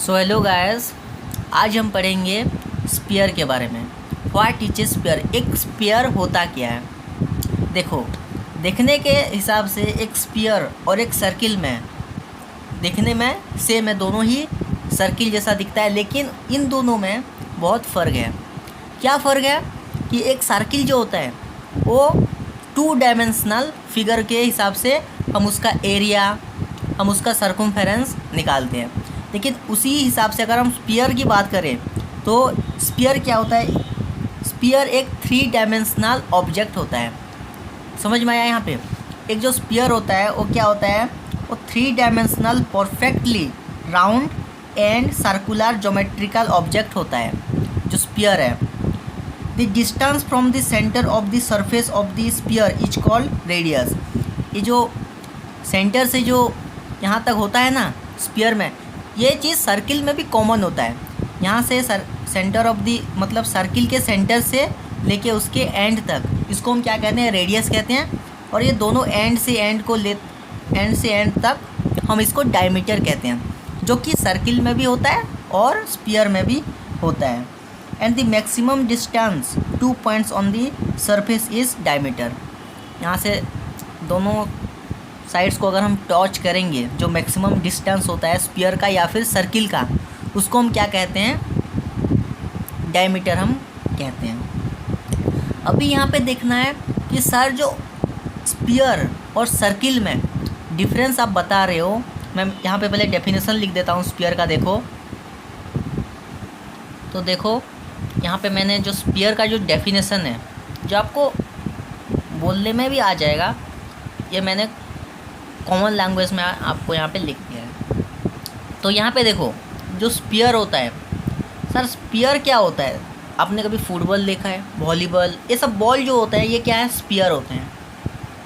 So hello guys, आज हम पढ़ेंगे स्पीयर के बारे में। What is a sphere? एक स्पीयर होता क्या है? देखो, देखने के हिसाब से एक स्पीयर और एक सर्किल में देखने में सेम है, दोनों ही सर्किल जैसा दिखता है, लेकिन इन दोनों में बहुत फ़र्क है। क्या फ़र्क है कि एक सर्किल जो होता है वो 2 डायमेंशनल फिगर के हिसाब से हम उसका एरिया, हम उसका सर्कमफेरेंस निकालते हैं, लेकिन उसी हिसाब से अगर हम स्पीयर की बात करें तो स्पीयर क्या होता है? स्पीयर एक 3 डायमेंशनल ऑब्जेक्ट होता है। समझ में आया? यहाँ पे एक जो स्पीयर होता है वो क्या होता है? वो 3 dimensional perfectly round and circular geometrical object होता है जो स्पीयर है। The distance from the centre of the surface of the sphere is called radius. ये जो सेंटर से जो यहाँ तक होता है ना स्पीयर में, ये चीज़ सर्किल में भी कॉमन होता है। यहाँ से सेंटर ऑफ दी मतलब सर्किल के सेंटर से लेके उसके एंड तक, इसको हम क्या कहते हैं? रेडियस कहते हैं। और ये दोनों एंड से एंड तक हम इसको डायमीटर कहते हैं, जो कि सर्किल में भी होता है और स्पीयर में भी होता है। And the maximum distance 2 points on the surface is diameter. यहाँ से दोनों साइड्स को अगर हम टच करेंगे, जो मैक्सिमम डिस्टेंस होता है स्पीयर का या फिर सर्किल का, उसको हम क्या कहते हैं? डायमीटर हम कहते हैं। अभी यहाँ पे देखना है कि सर जो स्पीयर और सर्किल में डिफरेंस आप बता रहे हो, मैं यहाँ पे पहले डेफिनेशन लिख देता हूँ स्पीयर का। देखो तो देखो यहाँ पे मैंने जो स्पीयर का जो डेफिनेशन है, जो आपको बोलने में भी आ जाएगा, ये मैंने कॉमन लैंग्वेज में आपको यहाँ पे लिख दिया है। तो यहाँ पे देखो, जो स्पीयर होता है, सर स्पीयर क्या होता है? आपने कभी फुटबॉल देखा है, वॉलीबॉल, ये सब बॉल जो होता है ये क्या है? स्पीयर होते हैं,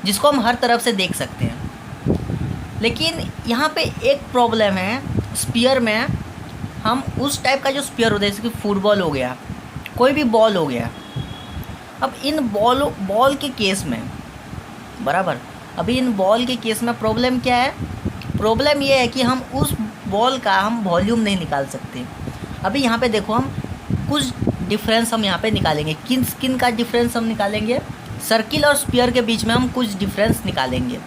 जिसको हम हर तरफ से देख सकते हैं। लेकिन यहाँ पे एक प्रॉब्लम है, स्पीयर में हम उस टाइप का जो स्पीयर होता है, जैसे कि फुटबॉल हो गया, कोई भी बॉल हो गया। अब इन बॉल के केस में बराबर, अभी इन बॉल के केस में प्रॉब्लम क्या है? प्रॉब्लम ये है कि हम उस बॉल का हम वॉल्यूम नहीं निकाल सकते। अभी यहाँ पे देखो, हम कुछ डिफरेंस हम यहाँ पे निकालेंगे। किन का डिफरेंस हम निकालेंगे? सर्किल और स्पीयर के बीच में हम कुछ डिफरेंस निकालेंगे।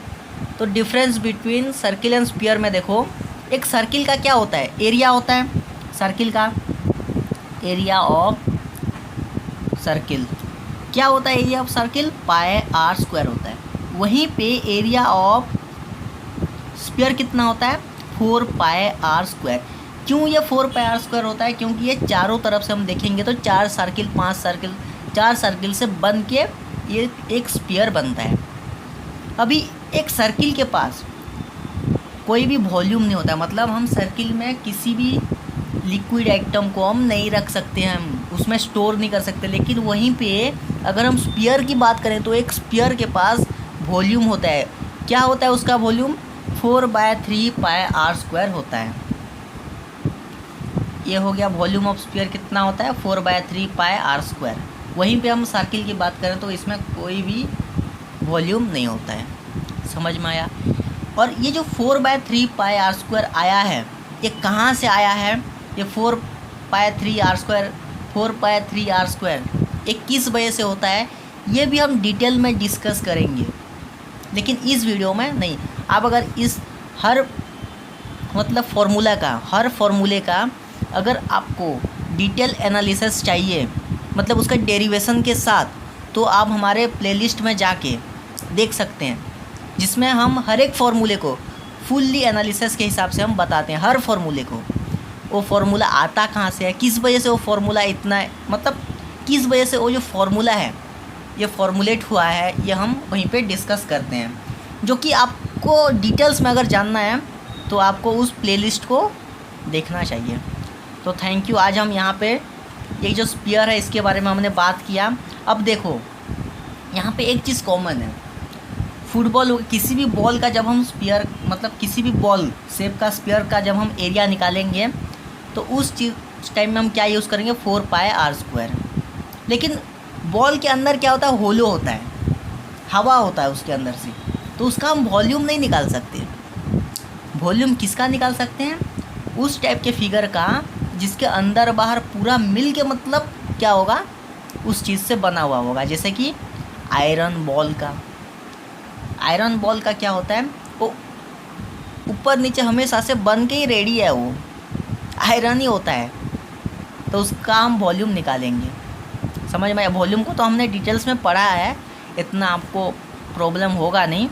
तो difference between circle and sphere में देखो, एक सर्किल का क्या होता है? एरिया होता है सर्किल का। एरिया ऑफ सर्किल क्या होता है? Area of circle pi r square होता है। वहीं पे एरिया ऑफ स्पीयर कितना होता है? 4 पाई आर स्क्वायर। क्यों ये 4 पाई आर स्क्वायर होता है? क्योंकि ये चारों तरफ से हम देखेंगे तो 4 सर्किल 5 सर्किल 4 सर्किल से बन के ये एक स्पीयर बनता है। अभी एक सर्किल के पास कोई भी वॉल्यूम नहीं होता, मतलब हम सर्किल में किसी भी लिक्विड आइटम को हम नहीं रख सकते, हम उसमें स्टोर नहीं कर सकते। लेकिन वहीं पे अगर हम स्पीयर की बात करें तो एक स्पीयर के पास वॉल्यूम होता है। क्या होता है उसका वॉल्यूम? 4/3 पाई आर स्क्वायर होता है। ये हो गया वॉल्यूम ऑफ स्पीयर। कितना होता है? 4/3 पाई आर स्क्वायर। वहीं पे हम सर्किल की बात करें तो इसमें कोई भी वॉल्यूम नहीं होता है। समझ में आया? और ये जो 4/3 पाई आर स्क्वायर आया है, ये कहाँ से आया है? ये 4/3 आर स्क्वायर ये किस वजह से होता है, ये भी हम डिटेल में डिस्कस करेंगे, लेकिन इस वीडियो में नहीं। आप अगर इस हर हर फॉर्मूले का अगर आपको डिटेल एनालिसिस चाहिए, मतलब उसका डेरिवेशन के साथ, तो आप हमारे प्लेलिस्ट में जाके देख सकते हैं, जिसमें हम हर एक फार्मूले को फुल्ली एनालिसिस के हिसाब से हम बताते हैं। हर फार्मूले को, वो फार्मूला आता कहाँ से है, किस वजह से वो फार्मूला इतना है, मतलब किस वजह से वो जो फार्मूला है ये फॉर्मुलेट हुआ है, ये हम वहीं पे डिस्कस करते हैं। जो कि आपको डिटेल्स में अगर जानना है तो आपको उस प्लेलिस्ट को देखना चाहिए। तो थैंक यू। आज हम यहाँ पे ये जो स्पीयर है इसके बारे में हमने बात किया। अब देखो, यहाँ पे एक चीज़ कॉमन है, फुटबॉल, किसी भी बॉल का जब हम स्पीयर, मतलब किसी भी बॉल शेप का स्पीयर का जब हम एरिया निकालेंगे तो उस टाइम में हम क्या यूज़ करेंगे? 4 पाई आर स्क्वायर। लेकिन बॉल के अंदर क्या होता है? होलो होता है, हवा होता है उसके अंदर से, तो उसका हम वॉल्यूम नहीं निकाल सकते। वॉल्यूम किसका निकाल सकते हैं? उस टाइप के फिगर का जिसके अंदर बाहर पूरा मिल के मतलब क्या होगा, उस चीज़ से बना हुआ होगा। जैसे कि आयरन बॉल का, आयरन बॉल का क्या होता है, वो ऊपर नीचे हमेशा से बन के ही रेडी है, वो आयरन ही होता है। तो उसका हम वॉल्यूम निकालेंगे, समझ में आया। वॉल्यूम को तो हमने डिटेल्स में पढ़ा है, इतना आपको प्रॉब्लम होगा नहीं।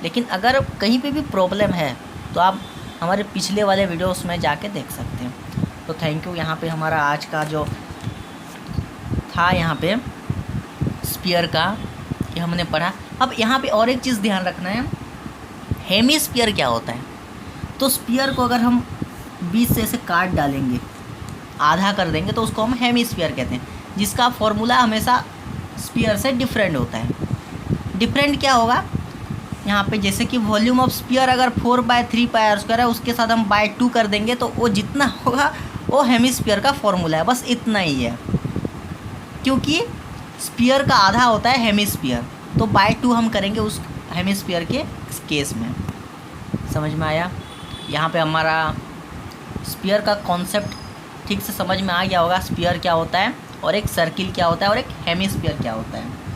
लेकिन अगर कहीं पे भी प्रॉब्लम है तो आप हमारे पिछले वाले वीडियोस में जाके देख सकते हैं। तो थैंक यू। यहाँ पे हमारा आज का जो था यहाँ पे स्फीयर का ये हमने पढ़ा। अब यहाँ पे और एक चीज़ ध्यान रखना है, हेमिस्फीयर क्या होता है। तो स्फीयर को अगर हम बीच से ऐसे काट डालेंगे, आधा कर देंगे, तो उसको हम हेमिस्फीयर कहते हैं, जिसका फॉर्मूला हमेशा स्फीयर से डिफरेंट होता है। डिफरेंट क्या होगा, यहाँ पे जैसे कि वॉल्यूम ऑफ स्फीयर अगर 4/3πr² है, उसके साथ हम बाय 2 कर देंगे तो वो जितना होगा वो हेमिस्फीयर का फॉर्मूला है, बस इतना ही है। क्योंकि स्फीयर का आधा होता है हेमिस्फीयर, तो बाय 2 हम करेंगे उस हेमिस्फीयर के केस में। समझ में आया। यहाँ पे हमारा स्फीयर का कॉन्सेप्ट ठीक से समझ में आ गया होगा, स्फीयर क्या होता है और एक सर्किल क्या होता है और एक हेमिस्फीयर क्या होता है।